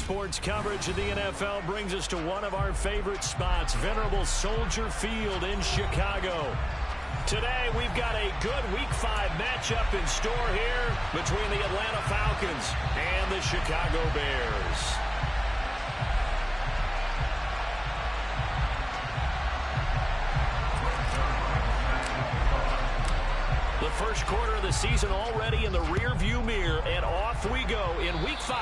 sports coverage of the NFL brings us to one of our favorite spots, venerable Soldier Field in Chicago. Today, we've got a good Week 5 matchup in store here between the Atlanta Falcons and the Chicago Bears. The first quarter of the season already in the rearview mirror, and off we go in Week 5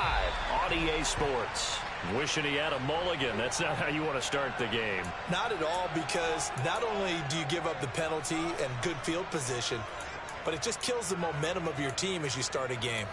on EA Sports. Wishing he had a mulligan. That's not how you want to start the game. Not at all, because not only do you give up the penalty and good field position, but it just kills the momentum of your team as you start a game.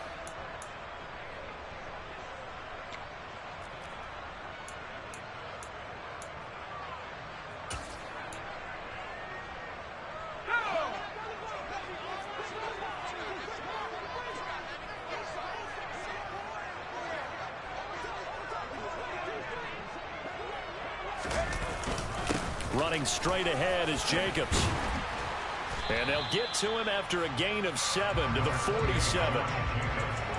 Running straight ahead is Jacobs. And they'll get to him after a gain of 7 to the 47.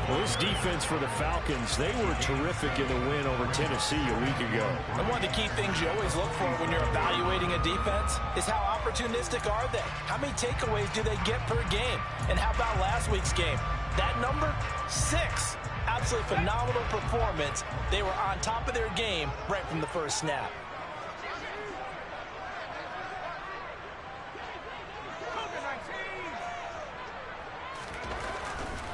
Well, this defense for the Falcons, they were terrific in the win over Tennessee a week ago. And one of the key things you always look for when you're evaluating a defense is how opportunistic are they? How many takeaways do they get per game? And how about last week's game? That number, 6. Absolutely phenomenal performance. They were on top of their game right from the first snap.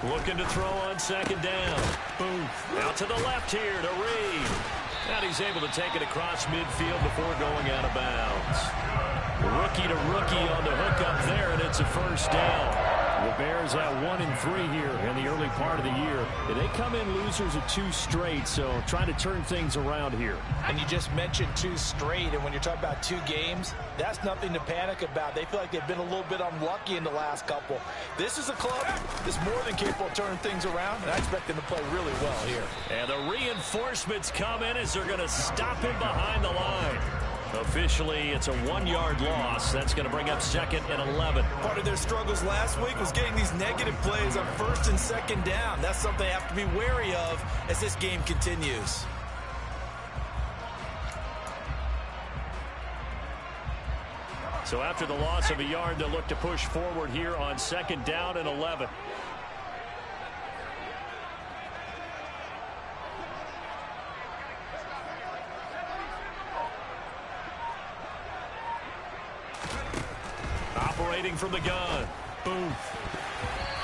Looking to throw on second down. Boom. Out to the left here to Reed. And he's able to take it across midfield before going out of bounds. Rookie to rookie on the hook up there, and it's a first down. The Bears at 1-3 here in the early part of the year. They come in losers of 2 straight, so trying to turn things around here. And you just mentioned 2 straight, and when you're talking about 2 games, that's nothing to panic about. They feel like they've been a little bit unlucky in the last couple. This is a club that's more than capable of turning things around, and I expect them to play really well here. And the reinforcements come in as they're going to stop him behind the line. Officially, it's a 1-yard loss. That's going to bring up 2nd and 11. Part of their struggles last week was getting these negative plays on 1st and 2nd down. That's something they have to be wary of as this game continues. So after the loss of a yard, they'll look to push forward here on 2nd down and 11. Operating from the gun. Boom.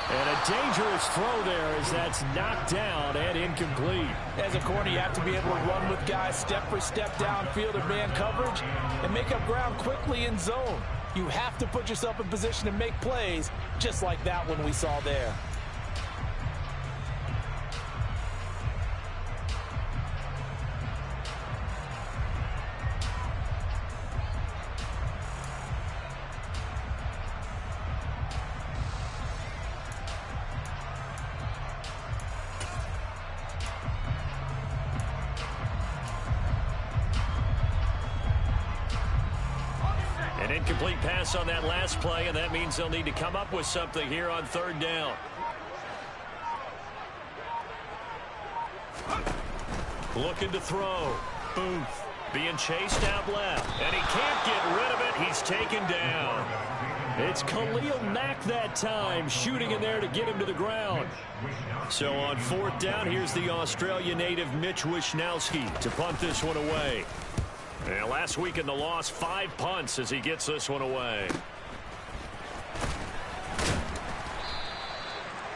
And a dangerous throw there as that's knocked down and incomplete. As a corner, you have to be able to run with guys step for step downfield or man coverage and make up ground quickly in zone. You have to put yourself in position to make plays just like that one we saw there. An incomplete pass on that last play, and that means they'll need to come up with something here on 3rd down. Looking to throw. Booth being chased out left, and he can't get rid of it. He's taken down. It's Khalil Mack that time, shooting in there to get him to the ground. So on 4th down, here's the Australia native Mitch Wishnowsky to punt this one away. And last week in the loss, 5 punts as he gets this one away.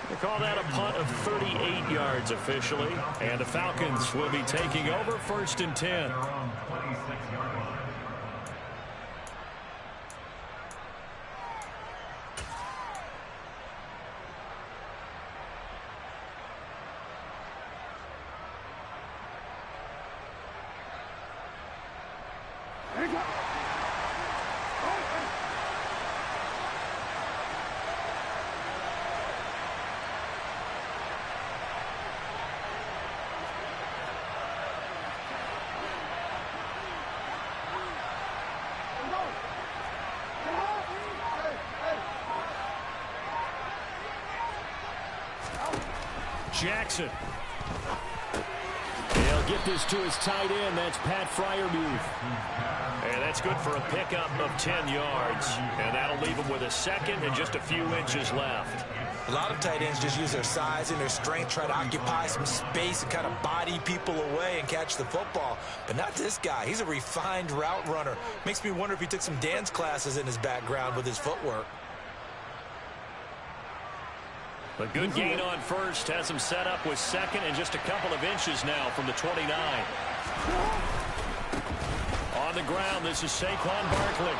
They call that a punt of 38 yards officially. And the Falcons will be taking over 1st and 10. Jackson. He'll get this to his tight end. That's Pat Freiermuth. And that's good for a pickup of 10 yards. And that'll leave him with a second and just a few inches left. A lot of tight ends just use their size and their strength, try to occupy some space and kind of body people away and catch the football. But not this guy. He's a refined route runner. Makes me wonder if he took some dance classes in his background with his footwork. A good gain on first. Has him set up with second and just a couple of inches now from the 29. On the ground, this is Saquon Barkley.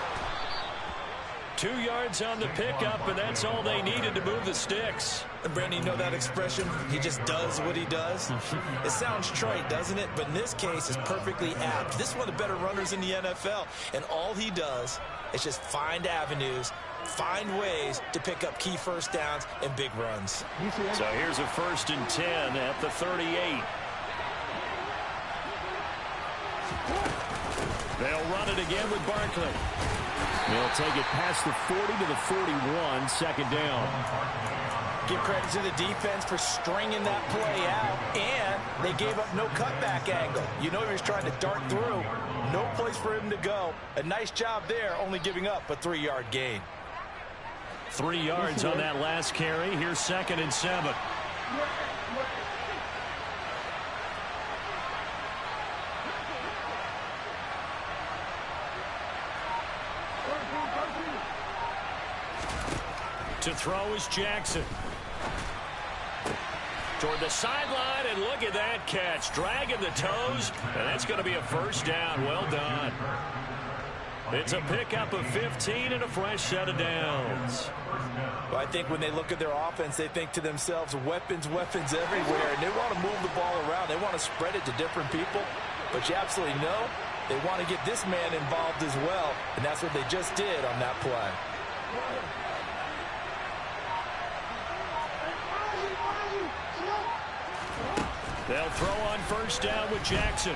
2 yards on the pickup, and that's all they needed to move the sticks. And Brandon, you know that expression? He just does what he does. It sounds trite, doesn't it? But in this case, it's perfectly apt. This is one of the better runners in the NFL, and all he does is just find avenues, find ways to pick up key first downs and big runs. So here's a 1st and 10 at the 38. They'll run it again with Barkley. They'll take it past the 40 to the 41, second down. Give credit to the defense for stringing that play out, and they gave up no cutback angle. You know he was trying to dart through. No place for him to go. A nice job there, only giving up a 3-yard gain. 3 yards on that last carry. Here's 2nd and 7. To throw is Jackson. Toward the sideline, and look at that catch. Dragging the toes, and that's going to be a 1st down. Well done. It's a pickup of 15 and a fresh set of downs. Well, I think when they look at their offense, they think to themselves, weapons, weapons everywhere. And they want to move the ball around. They want to spread it to different people. But you absolutely know they want to get this man involved as well. And that's what they just did on that play. They'll throw on 1st down with Jackson.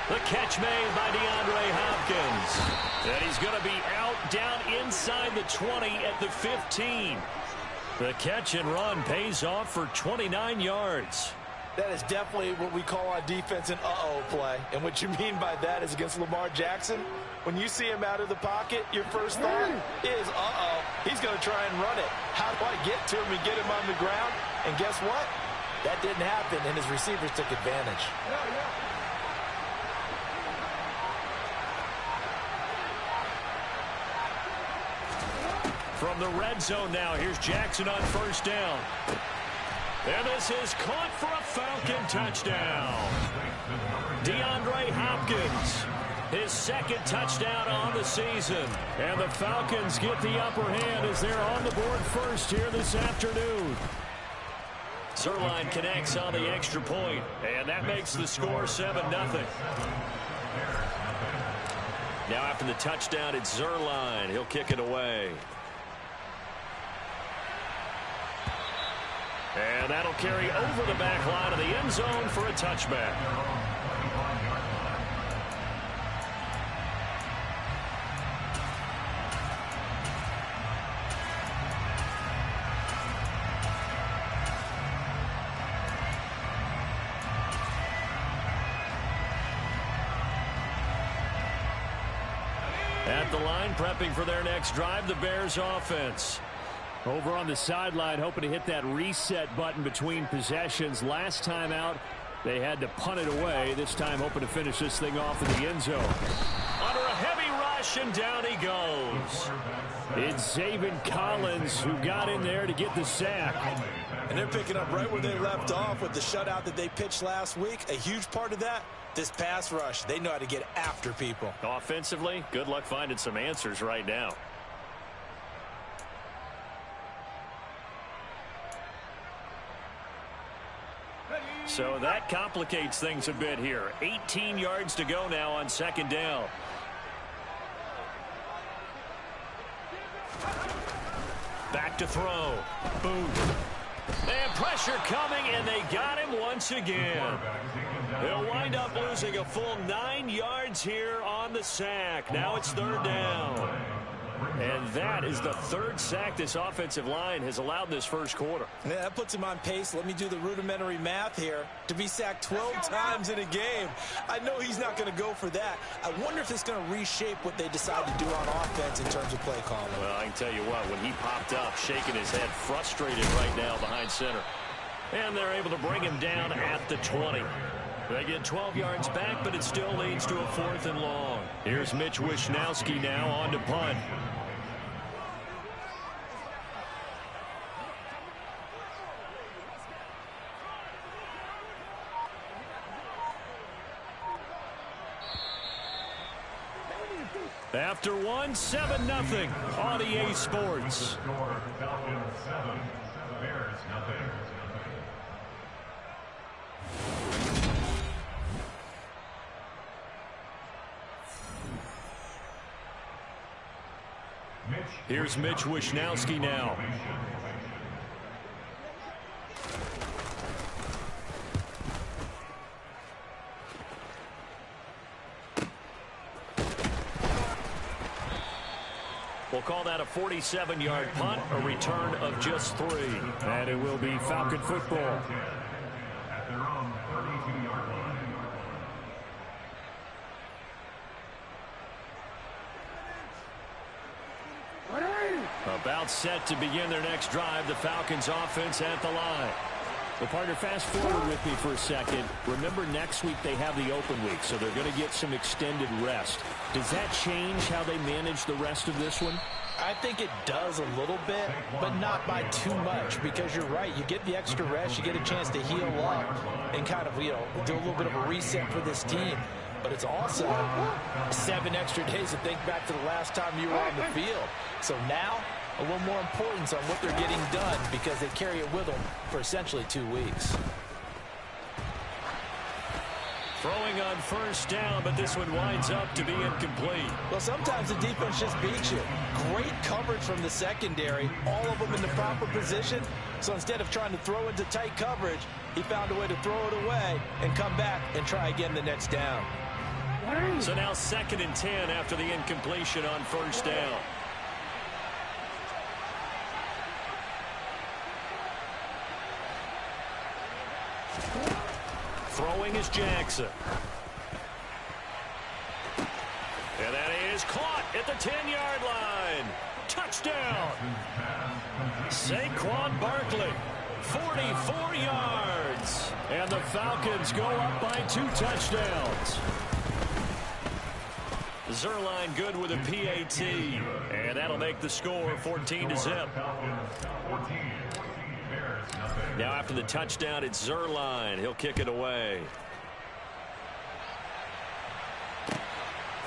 The catch made by DeAndre Hopkins. And he's going to be out down inside the 20 at the 15. The catch and run pays off for 29 yards. That is definitely what we call on defense an uh-oh play. And what you mean by that is against Lamar Jackson, when you see him out of the pocket, your first thought is, uh-oh, he's going to try and run it. How do I get to him and get him on the ground? And guess what? That didn't happen, and his receivers took advantage. From the red zone now, here's Jackson on 1st down. And this is caught for a Falcon touchdown. DeAndre Hopkins, his 2nd touchdown on the season. And the Falcons get the upper hand as they're on the board first here this afternoon. Zuerlein connects on the extra point, and that makes the score 7-0. Now after the touchdown, it's Zuerlein. He'll kick it away. And that'll carry over the back line of the end zone for a touchback. At the line, prepping for their next drive, the Bears offense. Over on the sideline, hoping to hit that reset button between possessions. Last time out, they had to punt it away. This time, hoping to finish this thing off in the end zone. Under a heavy rush, and down he goes. It's Zaven Collins who got in there to get the sack. And they're picking up right where they left off with the shutout that they pitched last week. A huge part of that, this pass rush. They know how to get after people. Offensively, good luck finding some answers right now. So that complicates things a bit here. 18 yards to go now on 2nd down. Back to throw. Boom. And pressure coming, and they got him once again. They'll wind up losing a full 9 yards here on the sack. Now it's 3rd down. And that is the third sack this offensive line has allowed this first quarter. Yeah, that puts him on pace. Let me do the rudimentary math here. To be sacked 12 times in a game, I know he's not going to go for that. I wonder if it's going to reshape what they decide to do on offense in terms of play calling. Well, I can tell you what, when he popped up, shaking his head, frustrated right now behind center. And they're able to bring him down at the 20. They get 12 yards back, but it still leads to a 4th and long. Here's Mitch Wishnowski now on to punt. After one, 7-0 on EA Sports. Here's Mitch Wishnowski now. We'll call that a 47-yard punt, a return of just 3. And it will be Falcon football. At their own 32-yard line. About set to begin their next drive, the Falcons offense at the line. Well, partner, fast forward with me for a second. Remember, next week they have the open week, so they're going to get some extended rest. Does that change how they manage the rest of this one? I think it does a little bit, but not by too much, because you're right. You get the extra rest, you get a chance to heal up and kind of, do a little bit of a reset for this team. But it's also 7 extra days to think back to the last time you were on the field. So now, a little more importance on what they're getting done because they carry it with them for essentially 2 weeks. Throwing on first down, but this one winds up to be incomplete. Well, sometimes the defense just beats you. Great coverage from the secondary, all of them in the proper position. So instead of trying to throw into tight coverage, he found a way to throw it away and come back and try again the next down. So now 2nd and 10 after the incompletion on first down. Throwing is Jackson. And that is caught at the 10-yard line. Touchdown. Saquon Barkley, 44 yards. And the Falcons go up by 2 touchdowns. Zerline good with a PAT. And that'll make the score 14-0. Now after the touchdown, it's Zerline. He'll kick it away.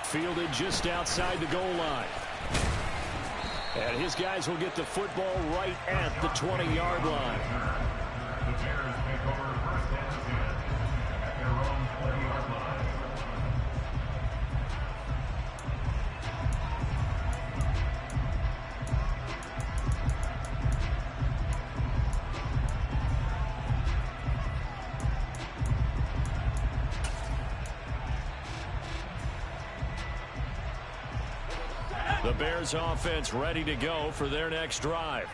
Fielded just outside the goal line. And his guys will get the football right at the 20-yard line. The Bears take over first and 10 at their own 20-yard line. The Bears offense ready to go for their next drive.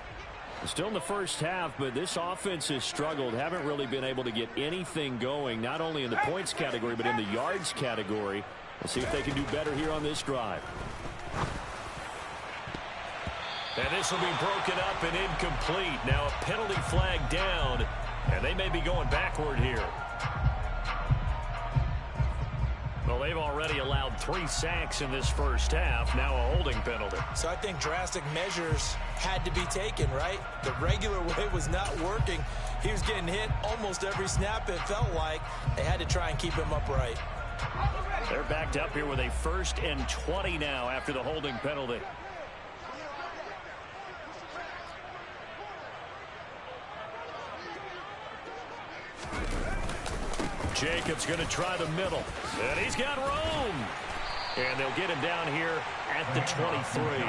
Still in the first half, but this offense has struggled. Haven't really been able to get anything going, not only in the points category, but in the yards category. We'll see if they can do better here on this drive. And this will be broken up and incomplete. Now a penalty flag down, and they may be going backward here. Well, they've already allowed 3 sacks in this first half. Now a holding penalty. So I think drastic measures had to be taken, right? The regular way was not working. He was getting hit almost every snap, it felt like. They had to try and keep him upright. They're backed up here with a 1st and 20 now after the holding penalty. Jacobs going to try the middle. And he's got room. And they'll get him down here at the 23.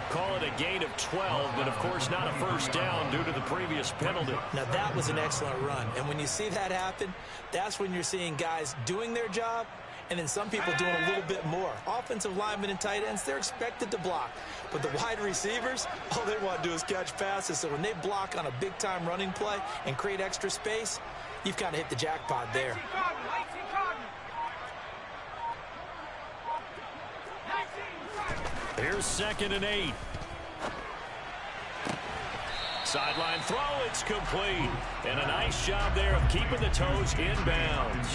Call it a gain of 12, but of course not a first down due to the previous penalty. Now that was an excellent run. And when you see that happen, that's when you're seeing guys doing their job And then some people doing a little bit more. Offensive linemen and tight ends, they're expected to block. But the wide receivers, all they want to do is catch passes. So when they block on a big-time running play and create extra space, you've kind of hit the jackpot there. Here's 2nd and 8. Sideline throw, it's complete. And a nice job there of keeping the toes inbounds.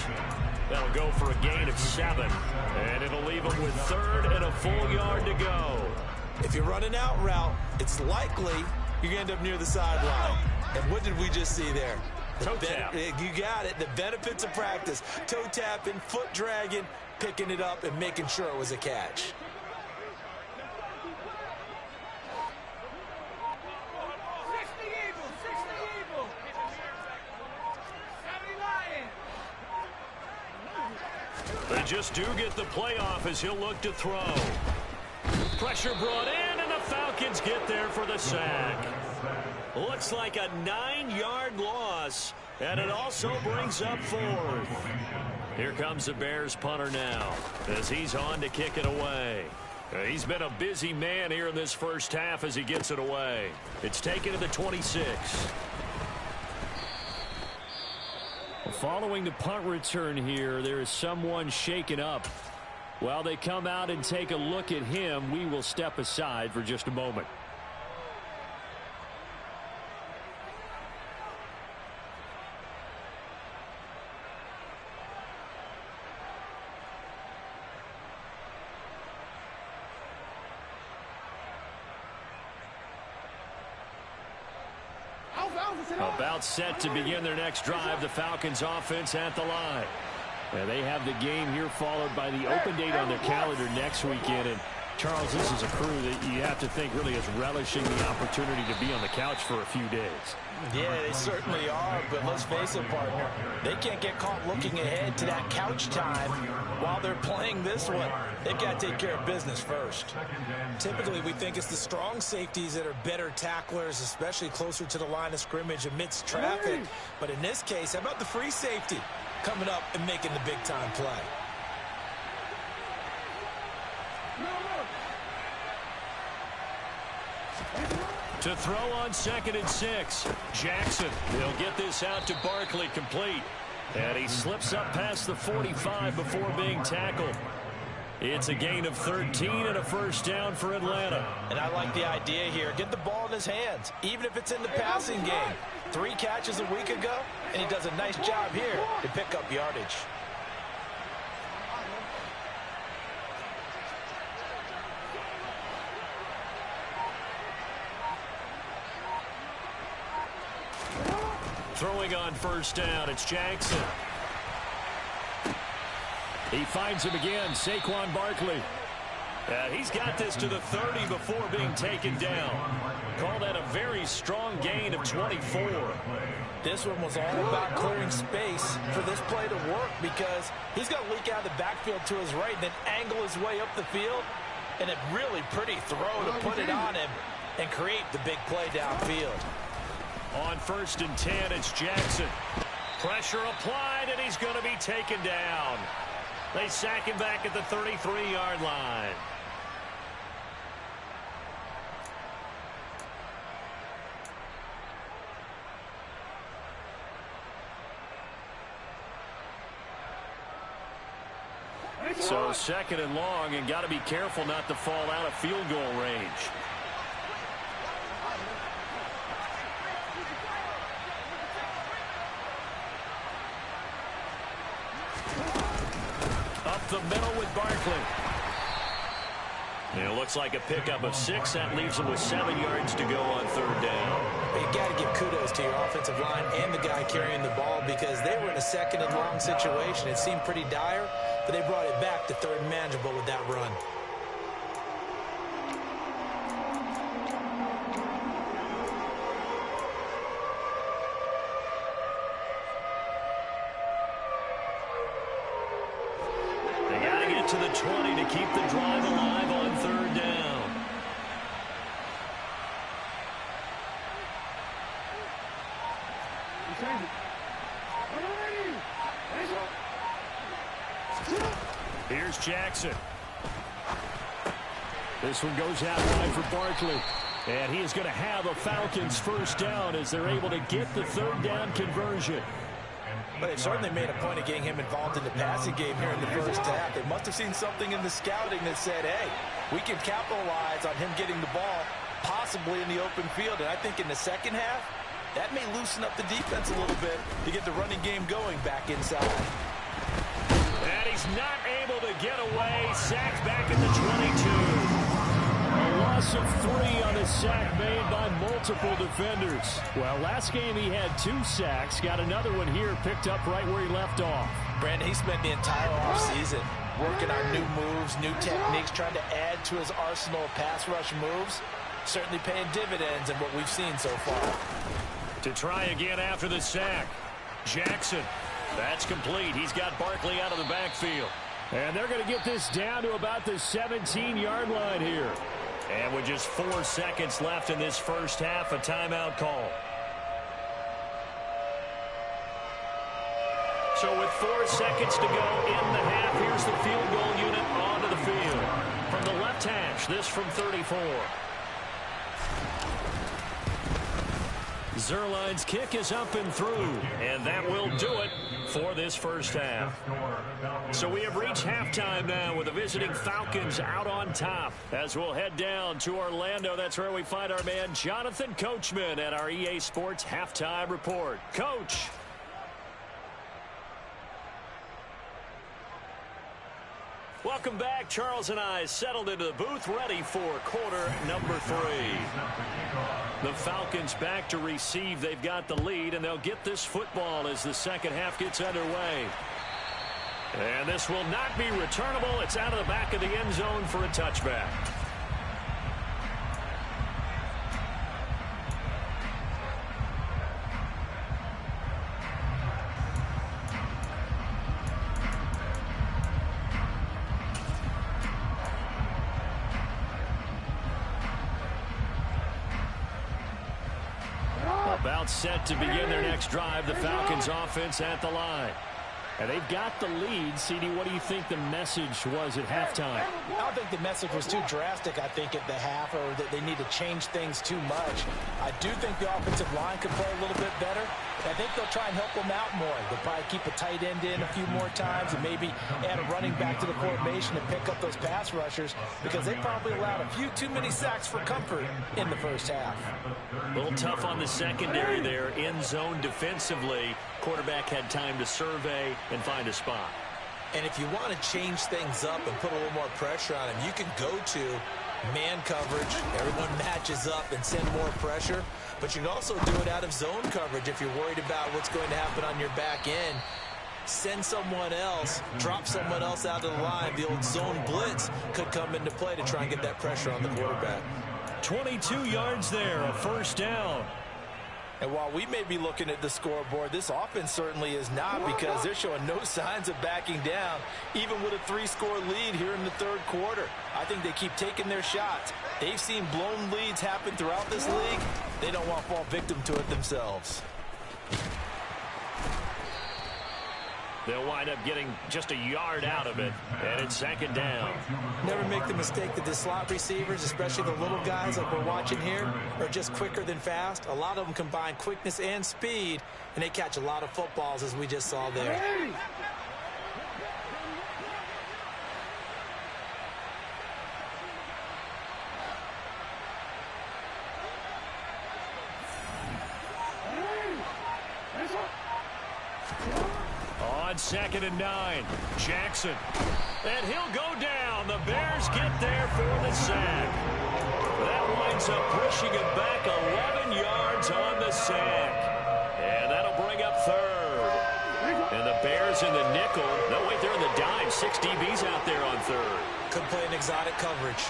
That'll go for a gain of 7. And it'll leave them with 3rd and a full yard to go. If you're running out route, it's likely you're going to end up near the sideline. And what did we just see there? Toe tap. You got it. The benefits of practice. Toe tapping, foot dragging, picking it up, and making sure it was a catch. They just do get the playoff as he'll look to throw. Pressure brought in, and the Falcons get there for the sack. Looks like a 9-yard loss, and it also brings up 4th. Here comes the Bears punter now as he's on to kick it away. He's been a busy man here in this first half as he gets it away. It's taken to the 26. Following the punt return here, there is someone shaken up. While they come out and take a look at him, we will step aside for just a moment. About set to begin their next drive, the Falcons offense at the line. And they have the game here followed by the open date on their calendar next weekend. And Charles, this is a crew that you have to think really is relishing the opportunity to be on the couch for a few days. Yeah, they certainly are, but let's face it, partner. They can't get caught looking ahead to that couch time while they're playing this one. They've got to take care of business first. Typically, we think it's the strong safeties that are better tacklers, especially closer to the line of scrimmage amidst traffic. But in this case, how about the free safety coming up and making the big-time play? To throw on 2nd and 6. Jackson, he'll get this out to Barkley complete. And he slips up past the 45 before being tackled. It's a gain of 13 and a first down for Atlanta. And I like the idea here. Get the ball in his hands, even if it's in the passing game. 3 catches a week ago, and he does a nice job here to pick up yardage. Throwing on first down, it's Jackson. He finds him again, Saquon Barkley. He's got this to the 30 before being taken down. Call that a very strong gain of 24. This one was all about clearing space for this play to work because he's going to leak out of the backfield to his right and then angle his way up the field. And a really pretty throw to put it on him and create the big play downfield. On 1st and 10, it's Jackson. Pressure applied, and he's going to be taken down. They sack him back at the 33-yard line. So 2nd and long, and got to be careful not to fall out of field goal range. Up the middle with Barkley. It looks like a pickup of 6. That leaves them with 7 yards to go on 3rd down. You got to give kudos to your offensive line and the guy carrying the ball because they were in a 2nd and long situation. It seemed pretty dire, but they brought it back to 3rd and manageable with that run. To the 20 to keep the drive alive on 3rd down. Jackson. This one goes out wide for Barkley. And he is going to have a Falcons first down as they're able to get the third down conversion. But they've certainly made a point of getting him involved in the passing game here in the first half. They must have seen something in the scouting that said, hey, we can capitalize on him getting the ball possibly in the open field. And I think in the second half, that may loosen up the defense a little bit to get the running game going back inside. And he's not able to get away. Sacked back at the 22. A loss of 3 on a sack made by multiple defenders. Well, last game he had 2 sacks. Got another one here picked up right where he left off. Brandon, he spent the entire offseason working on new moves, new techniques, trying to add to his arsenal of pass rush moves. Certainly paying dividends in what we've seen so far. To try again after the sack. Jackson. That's complete. He's got Barkley out of the backfield. And they're going to get this down to about the 17-yard line here. And with just 4 seconds left in this first half, a timeout call. So with 4 seconds to go in the half, here's the field goal unit onto the field. From the left hash, this from 34. Zerline's kick is up and through, and that will do it for this first half. So we have reached halftime now with the visiting Falcons out on top. As we'll head down to Orlando, that's where we find our man Jonathan Coachman at our EA Sports Halftime Report. Coach. Welcome back. Charles and I settled into the booth, ready for quarter number 3. The Falcons back to receive. They've got the lead, and they'll get this football as the second half gets underway. And this will not be returnable. It's out of the back of the end zone for a touchback. About set to begin their next drive. The Falcons offense at the line. And they've got the lead. CD, what do you think the message was at halftime? I don't think the message was too drastic, I think, at the half, or that they need to change things too much. I do think the offensive line could play a little bit better. I think they'll try and help them out more. They'll probably keep a tight end in a few more times and maybe add a running back to the formation and pick up those pass rushers, because they probably allowed a few too many sacks for comfort in the first half. A little tough on the secondary there. In zone defensively. Quarterback had time to survey and find a spot. And if you want to change things up and put a little more pressure on him, you can go to man coverage. Everyone matches up and send more pressure. But you can also do it out of zone coverage if you're worried about what's going to happen on your back end. Send someone else, drop someone else out of the line. The old zone blitz could come into play to try and get that pressure on the quarterback. 22 yards there, a first down. And while we may be looking at the scoreboard, this offense certainly is not, because they're showing no signs of backing down, even with a 3-score lead here in the third quarter. I think they keep taking their shots. They've seen blown leads happen throughout this league. They don't want to fall victim to it themselves. They'll wind up getting just a yard out of it, and it's second down. Never make the mistake that the slot receivers, especially the little guys like we're watching here, are just quicker than fast. A lot of them combine quickness and speed, and they catch a lot of footballs, as we just saw there. On 2nd and 9, Jackson. And he'll go down. The Bears get there for the sack. That winds up pushing it back 11 yards on the sack. And that'll bring up third. And the Bears in the nickel. No, wait, they're in the dime. 6 DBs out there on third. Could play an exotic coverage.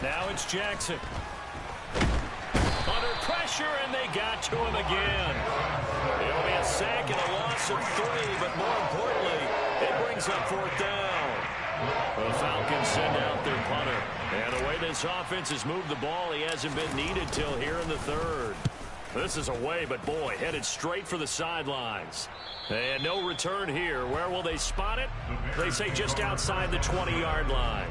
Now it's Jackson. Under pressure, and they got to him again. It'll be a sack and a loss of 3, but more importantly, it brings up 4th down. The Falcons send out their punter. And the way this offense has moved the ball, he hasn't been needed till here in the third. This is away, but boy, headed straight for the sidelines. And no return here. Where will they spot it? They say just outside the 20-yard line.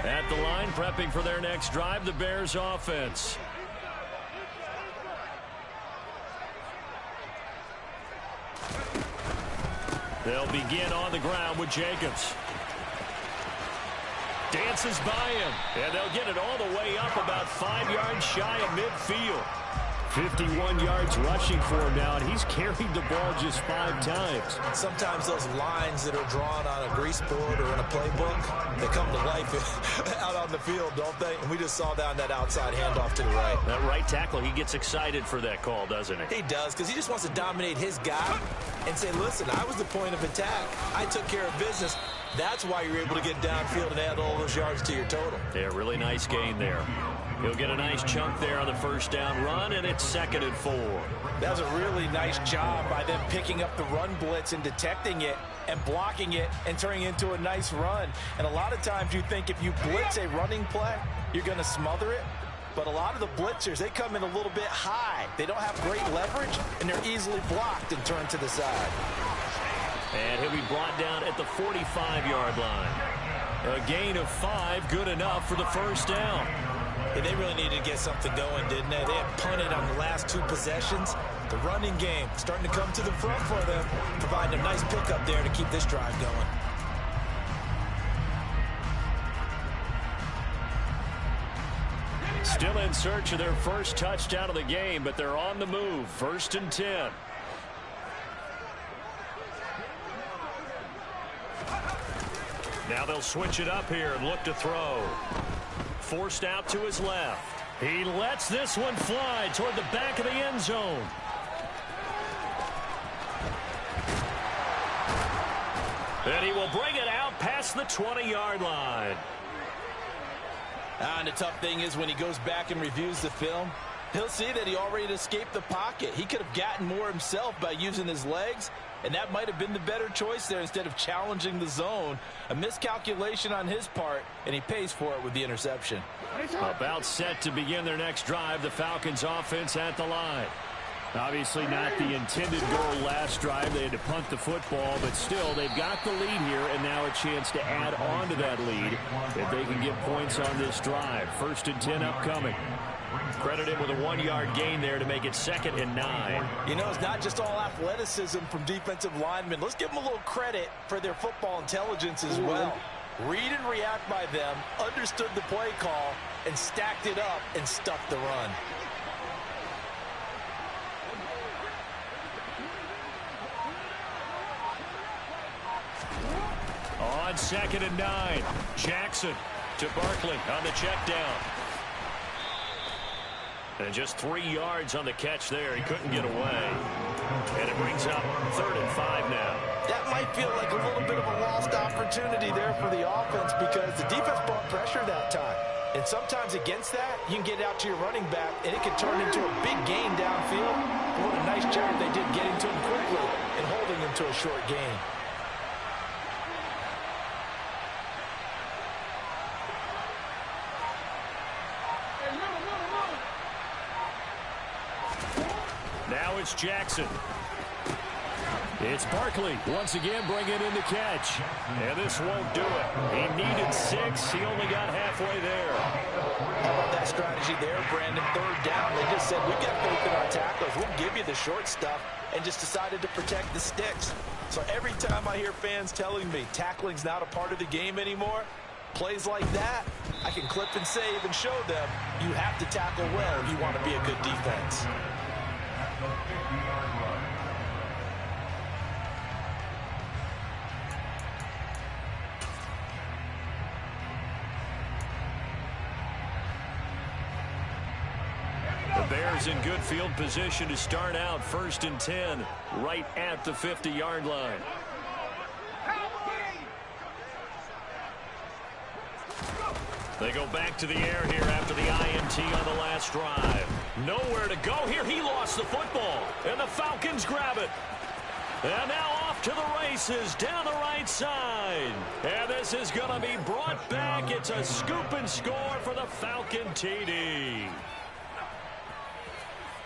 At the line, prepping for their next drive, the Bears offense. They'll begin on the ground with Jacobs. Dances by him, and they'll get it all the way up about 5 yards shy of midfield. 51 yards rushing for him now, and he's carried the ball just 5 times. Sometimes those lines that are drawn on a grease board or in a playbook, they come to life out on the field, don't they? And we just saw down that outside handoff to the right. That right tackle, he gets excited for that call, doesn't he? He does, because he just wants to dominate his guy and say, listen, I was the point of attack. I took care of business. That's why you're able to get downfield and add all those yards to your total. Yeah, really nice gain there. He'll get a nice chunk there on the first down run, and it's 2nd and 4. That was a really nice job by them picking up the run blitz and detecting it and blocking it and turning it into a nice run. And a lot of times you think if you blitz a running play, you're going to smother it. But a lot of the blitzers, they come in a little bit high. They don't have great leverage, and they're easily blocked and turned to the side. And he'll be brought down at the 45-yard line. A gain of 5, good enough for the first down. And they really needed to get something going, didn't they? They had punted on the last 2 possessions. The running game starting to come to the front for them, providing a nice pickup there to keep this drive going. Still in search of their first touchdown of the game, but they're on the move. 1st and 10. Now they'll switch it up here and look to throw. Forced out to his left. He lets this one fly toward the back of the end zone. And he will bring it out past the 20-yard line. And the tough thing is when he goes back and reviews the film, he'll see that he already escaped the pocket. He could have gotten more himself by using his legs, and that might have been the better choice there instead of challenging the zone. A miscalculation on his part, and he pays for it with the interception. About set to begin their next drive, the Falcons offense at the line. Obviously not the intended goal last drive. They had to punt the football, but still they've got the lead here, and now a chance to add on to that lead if they can get points on this drive. 1st and 10 upcoming. Credit him with a 1-yard gain there to make it 2nd and 9. You know, it's not just all athleticism from defensive linemen. Let's give them a little credit for their football intelligence as well. Read and react by them, understood the play call, and stacked it up and stuffed the run. On 2nd and 9, Jackson to Barkley on the check down. And just 3 yards on the catch there. He couldn't get away. And it brings up 3rd and 5 now. That might feel like a little bit of a lost opportunity there for the offense because the defense brought pressure that time. And sometimes against that, you can get out to your running back, and it can turn into a big gain downfield. But what a nice job they did getting to him quickly and holding him to a short gain. Now it's Jackson. It's Barkley once again bringing in the catch. And this won't do it. He needed 6. He only got halfway there. How about that strategy there, Brandon? 3rd down. They just said, we've got faith in our tacklers. We'll give you the short stuff, and just decided to protect the sticks. So every time I hear fans telling me tackling's not a part of the game anymore, plays like that, I can clip and save and show them you have to tackle well if you want to be a good defense. The Bears in good field position to start out 1st and 10 right at the 50-yard line. They go back to the air here after the INT on the last drive. Nowhere to go here. He lost the football, and the Falcons grab it. And now off to the races down the right side. And this is going to be brought back. It's a scoop and score for the Falcon TD.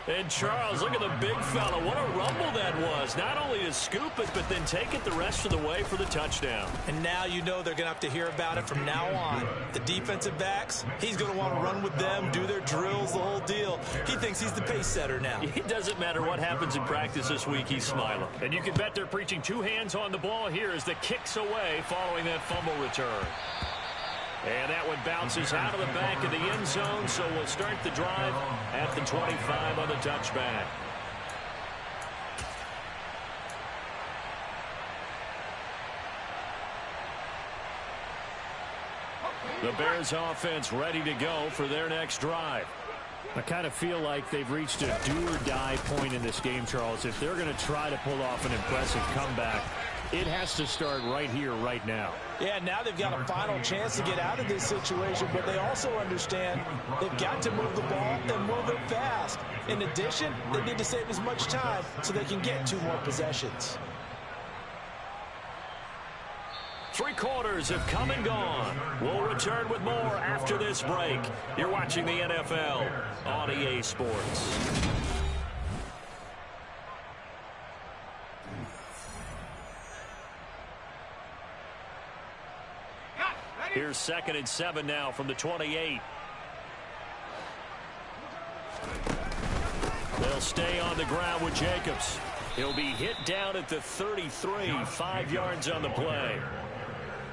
And Charles, look at the big fella. What a rumble that was. Not only to scoop it, but then take it the rest of the way for the touchdown. And now you know they're going to have to hear about it from now on. The defensive backs, he's going to want to run with them, do their drills, the whole deal. He thinks he's the pace setter now. It doesn't matter what happens in practice this week, he's smiling. And you can bet they're preaching two hands on the ball here as the kick's away following that fumble return. And that one bounces out of the back of the end zone, so we'll start the drive at the 25 on the touchback. The Bears offense ready to go for their next drive. I kind of feel like they've reached a do-or-die point in this game, Charles. If they're going to try to pull off an impressive comeback, it has to start right here, right now. Yeah, now they've got a final chance to get out of this situation, but they also understand they've got to move the ball and move it fast. In addition, they need to save as much time so they can get 2 more possessions. 3 quarters have come and gone. We'll return with more after this break. You're watching the NFL on EA Sports. Here's 2nd and 7 now from the 28. They'll stay on the ground with Jacobs. He'll be hit down at the 33, 5 yards on the play.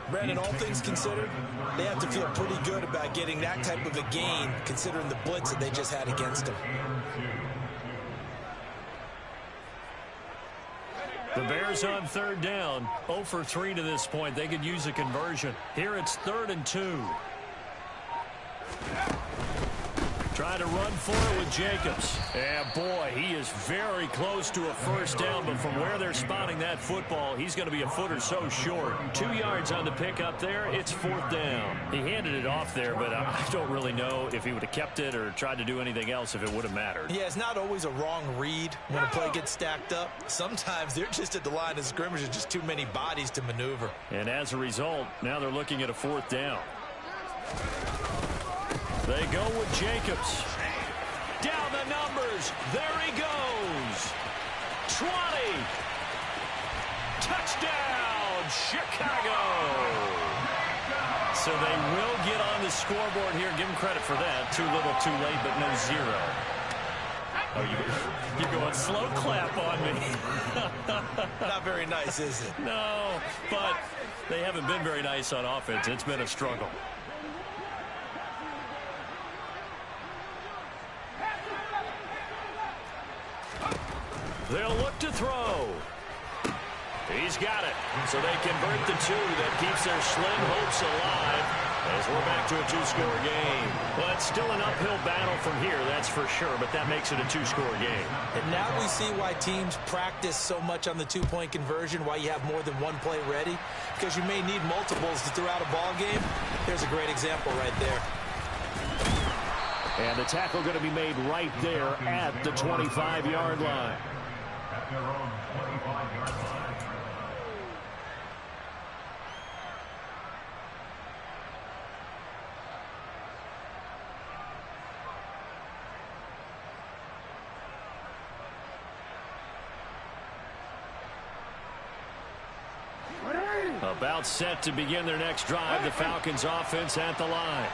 Brandon, all things considered, they have to feel pretty good about getting that type of a gain, considering the blitz that they just had against them. The Bears on 3rd down, 0 for 3 to this point. They could use a conversion. Here it's 3rd and 2. Trying to run for it with Jacobs. And boy, he is very close to a first down, but from where they're spotting that football, he's going to be a foot or so short. 2 yards on the pick up there. It's 4th down. He handed it off there, but I don't really know if he would have kept it or tried to do anything else if it would have mattered. Yeah, it's not always a wrong read when a play gets stacked up. Sometimes they're just at the line of scrimmage. There's just too many bodies to maneuver. And as a result, now they're looking at a 4th down. They go with Jacobs. Down the numbers. There he goes. 20. Touchdown, Chicago. So they will get on the scoreboard here. Give them credit for that. Too little, too late, but no 0. Oh, you're going slow clap on me. Not very nice, is it? No, but they haven't been very nice on offense. It's been a struggle. They'll look to throw. He's got it. So they convert the 2. That keeps their slim hopes alive as we're back to a 2-score game. Well, it's still an uphill battle from here, that's for sure, but that makes it a 2-score game. And now we see why teams practice so much on the 2-point conversion, why you have more than one play ready, because you may need multiples to throw out a ball game. Here's a great example right there. And the tackle going to be made right there at the 25-yard line. About set to begin their next drive. The Falcons offense at the line.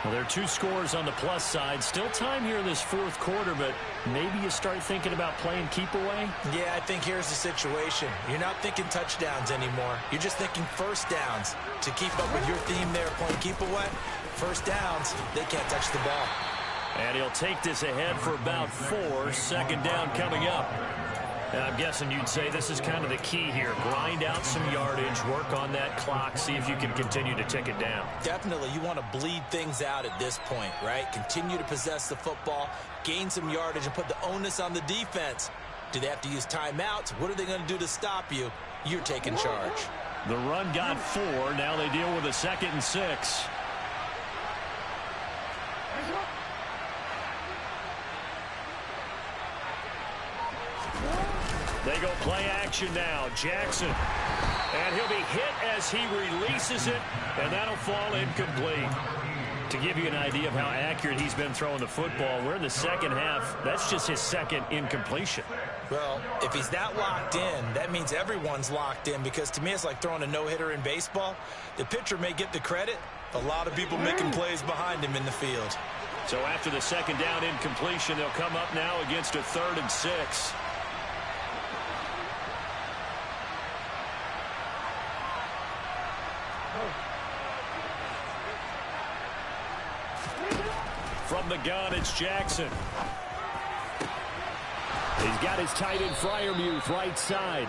Well, there are 2 scores on the plus side. Still time here in this 4th quarter, but maybe you start thinking about playing keep away? Yeah, I think here's the situation. You're not thinking touchdowns anymore. You're just thinking first downs. To keep up with your theme there, playing keep away, first downs, they can't touch the ball. And he'll take this ahead for about 4. 2nd down coming up. And I'm guessing you'd say this is kind of the key here. Grind out some yardage, work on that clock, see if you can continue to tick it down. Definitely. You want to bleed things out at this point, right? Continue to possess the football, gain some yardage, and put the onus on the defense. Do they have to use timeouts? What are they going to do to stop you? You're taking charge. The run got 4. Now they deal with a 2nd and 6. They go play action now. Jackson. And he'll be hit as he releases it, and that'll fall incomplete. To give you an idea of how accurate he's been throwing the football, we're in the second half. That's just his second incompletion. Well, if he's that locked in, that means everyone's locked in, because to me it's like throwing a no-hitter in baseball. The pitcher may get the credit. A lot of people making plays behind him in the field. So after the second down incompletion, they'll come up now against a 3rd and 6. From the gun, it's Jackson. He's got his tight end Freiermuth right side.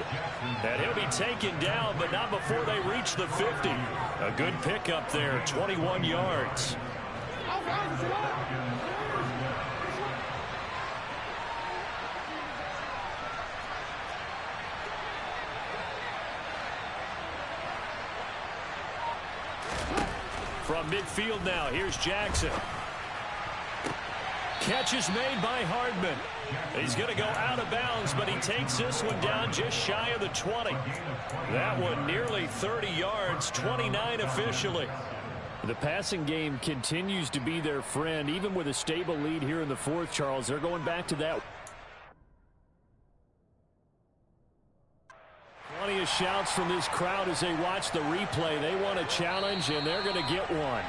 And he'll be taken down, but not before they reach the 50. A good pickup there, 21 yards. From midfield now, here's Jackson. Catch is made by Hardman. He's going to go out of bounds, but he takes this one down just shy of the 20. That one nearly 30 yards, 29 officially. The passing game continues to be their friend, even with a stable lead here in the 4th, Charles. They're going back to that. Plenty of shouts from this crowd as they watch the replay. They want a challenge, and they're going to get one.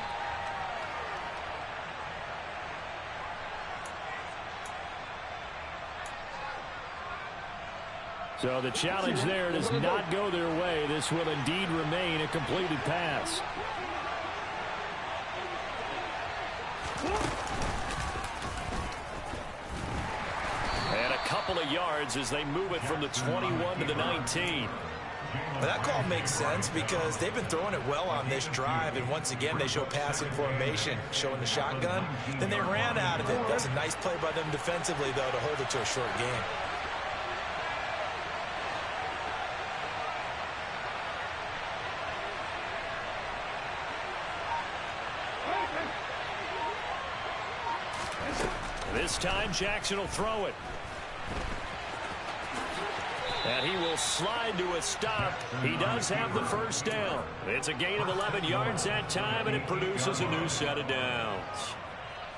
So the challenge there does not go their way. This will indeed remain a completed pass. And a couple of yards as they move it from the 21 to the 19. Well, that call makes sense because they've been throwing it well on this drive, and once again they show passing formation, showing the shotgun. Then they ran out of it. That's a nice play by them defensively, though, to hold it to a short game. This time Jackson will throw it. And he will slide to a stop. He does have the first down. It's a gain of 11 yards that time, and it produces a new set of downs.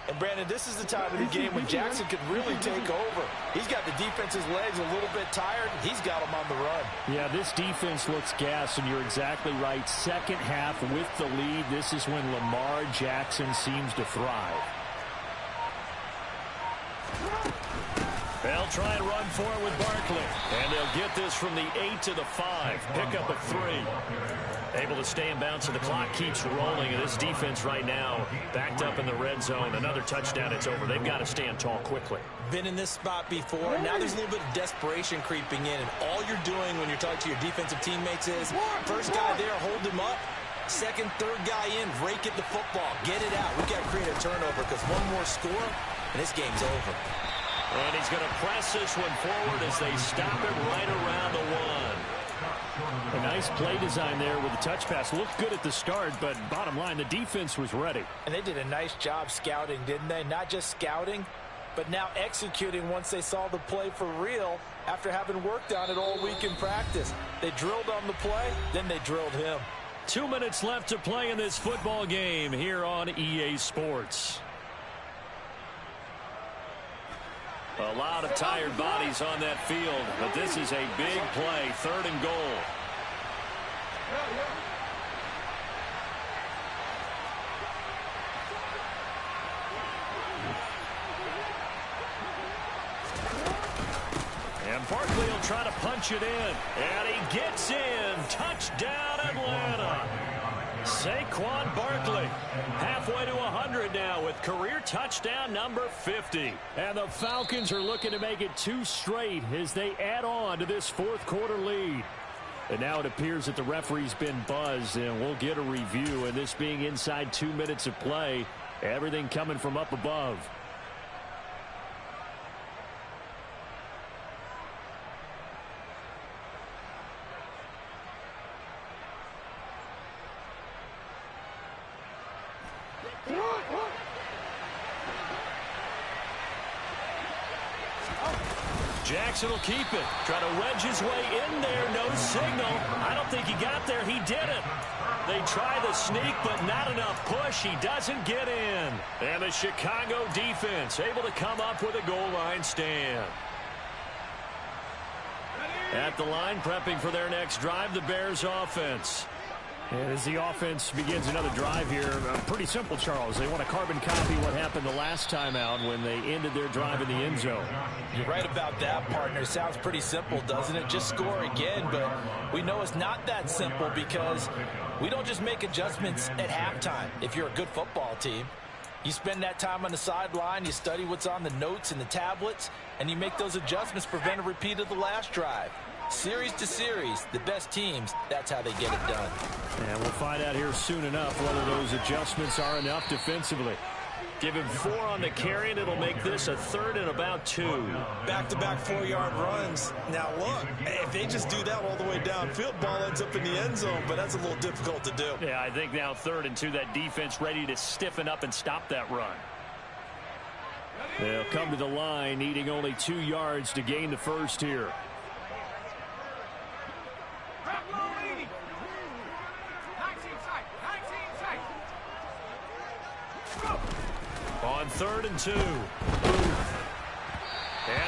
And, Brandon, this is the time of the game when Jackson could really take over. He's got the defense's legs a little bit tired. He's got them on the run. Yeah, this defense looks gassed, and you're exactly right. Second half with the lead, this is when Lamar Jackson seems to thrive. They'll try and run for it with Barkley. And they'll get this from the 8 to the 5. Pickup of 3. Able to stay in bounds, so the clock keeps rolling. And this defense right now backed up in the red zone. Another touchdown, it's over. They've got to stand tall quickly. Been in this spot before. Now there's a little bit of desperation creeping in. And all you're doing when you're talking to your defensive teammates is, first guy there, hold him up. Second, third guy in, rake at the football. Get it out. We've got to create a turnover because one more score, and this game's over. And he's going to press this one forward as they stop it right around the 1. A nice play design there with the touch pass. Looked good at the start, but bottom line, the defense was ready. And they did a nice job scouting, didn't they? Not just scouting, but now executing once they saw the play for real after having worked on it all week in practice. They drilled on the play, then they drilled him. 2 minutes left to play in this football game here on EA Sports. A lot of tired bodies on that field, but this is a big play, 3rd and goal. And Barkley will try to punch it in, and he gets in. Touchdown, Atlanta. Saquon Barkley halfway to 100 now with career touchdown number 50. And the Falcons are looking to make it 2 straight as they add on to this 4th quarter lead. And now it appears that the referee's been buzzed, and we'll get a review. And this being inside 2 minutes of play, everything coming from up above. Jackson will keep it. Try to wedge his way in there. No signal. I don't think he got there. He didn't. They try the sneak, but not enough push. He doesn't get in. And the Chicago defense able to come up with a goal line stand. At the line, prepping for their next drive, the Bears offense. And as the offense begins another drive here, pretty simple, Charles. They want to carbon copy what happened the last time out when they ended their drive in the end zone. You're right about that, partner. Sounds pretty simple, doesn't it? Just score again, but we know it's not that simple because we don't just make adjustments at halftime if you're a good football team. You spend that time on the sideline, you study what's on the notes and the tablets, and you make those adjustments to prevent a repeat of the last drive. Series to series, the best teams, that's how they get it done. And we'll find out here soon enough whether those adjustments are enough defensively. Give him 4 on the carry, and it'll make this a 3rd and about 2. Back-to-back 4-yard runs. Now, look, if they just do that all the way downfield, ball ends up in the end zone, but that's a little difficult to do. Yeah, I think now 3rd and 2, that defense ready to stiffen up and stop that run. They'll come to the line, needing only 2 yards to gain the first here. On 3rd and 2. And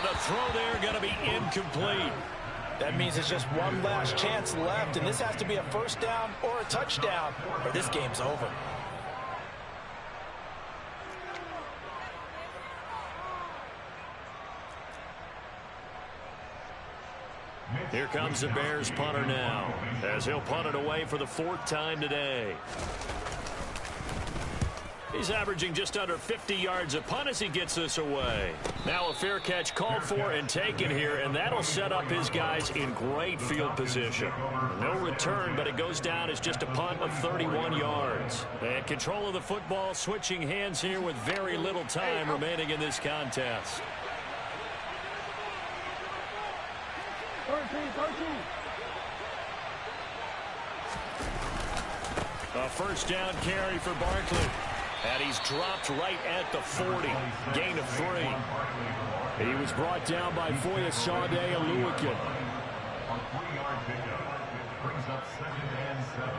a throw there going to be incomplete. That means it's just one last chance left, and this has to be a first down or a touchdown, or this game's over. Here comes the Bears punter now, as he'll punt it away for the 4th time today. He's averaging just under 50 yards a punt as he gets this away. Now a fair catch called for and taken here, and that'll set up his guys in great field position. No return, but it goes down as just a punt of 31 yards. And control of the football, switching hands here with very little time remaining in this contest. 13. A first down carry for Barkley. And he's dropped right at the 40. Gain of 3. He was brought down by Foya Sade Aluakin. Brings up 2nd and 7.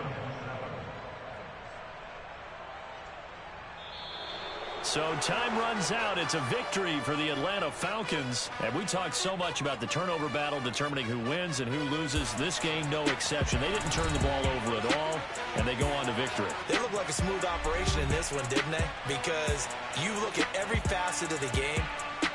So time runs out. It's a victory for the Atlanta Falcons. And we talked so much about the turnover battle determining who wins and who loses. This game, no exception. They didn't turn the ball over at all, and they go on to victory. They look like a smooth operation in this one, didn't they? Because you look at every facet of the game,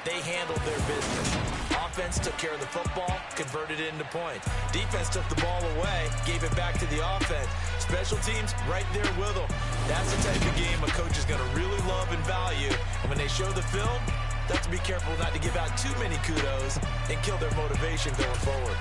they handled their business. Offense took care of the football, converted it into points. Defense took the ball away, gave it back to the offense. Special teams right there with them. That's the type of game a coach is going to really love and value. And when they show the film, they have to be careful not to give out too many kudos and kill their motivation going forward.